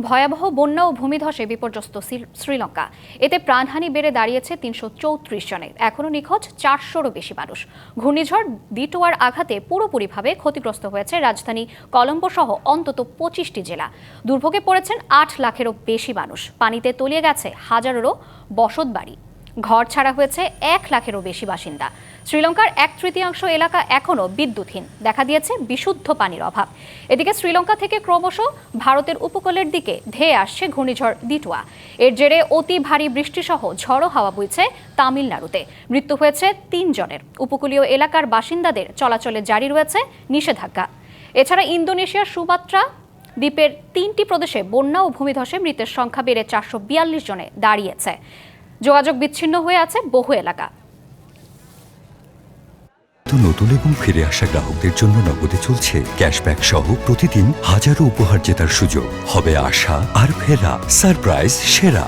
ভয়াবহ বন্যা ও ভূমিধসে বিপর্যস্ত শ্রীলঙ্কা। এতে প্রাণহানি বেড়ে দাঁড়িয়েছে ৩৩৪ জনে। এখনও নিখোঁজ ৪০০রও বেশি মানুষ। ঘূর্ণিঝড় দিটোয়ার আঘাতে পুরোপুরিভাবে ক্ষতিগ্রস্ত হয়েছে রাজধানী কলম্বো সহ অন্তত ২৫টি জেলা। দুর্ভোগে পড়েছেন ৮ লাখেরও বেশি মানুষ। পানিতে তলিয়ে গেছে হাজারেরও বসতবাড়ি। ঘর ছাড়া হয়েছে ১ লাখেরও বেশি বাসিন্দা। শ্রীলঙ্কার ১/৩ এলাকা এখনও বিদ্যুৎহীন। দেখা দিয়েছে বিশুদ্ধ পানির অভাব। এদিকে শ্রীলঙ্কা থেকে ক্রমশ ভারতের উপকূলের দিকে ধেয়ে আসছে ঘূর্ণিঝড় দিটোয়া। এর জেরে অতি ভারী বৃষ্টিসহ ঝড়ো হাওয়া বইছে তামিলনাড়ুতে। মৃত্যু হয়েছে ৩ জনের। উপকূলীয় এলাকার বাসিন্দাদের চলাচলে জারি রয়েছে নিষেধাজ্ঞা। এছাড়া ইন্দোনেশিয়ার সুমাত্রা দ্বীপের ৩টি প্রদেশে বন্যা ও ভূমিধসে মৃতের সংখ্যা বেড়ে ৪৪২ জনে দাঁড়িয়েছে। যোগাযোগ বিচ্ছিন্ন হয়ে আছে বহু এলাকা। নতুন এবং ফিরে আসা গ্রাহকদের জন্য নগদে চলছে ক্যাশব্যাক সহ প্রতিদিন হাজারো উপহার জেতার সুযোগ। হবে আশা আর ফেরা, সারপ্রাইজ সেরা।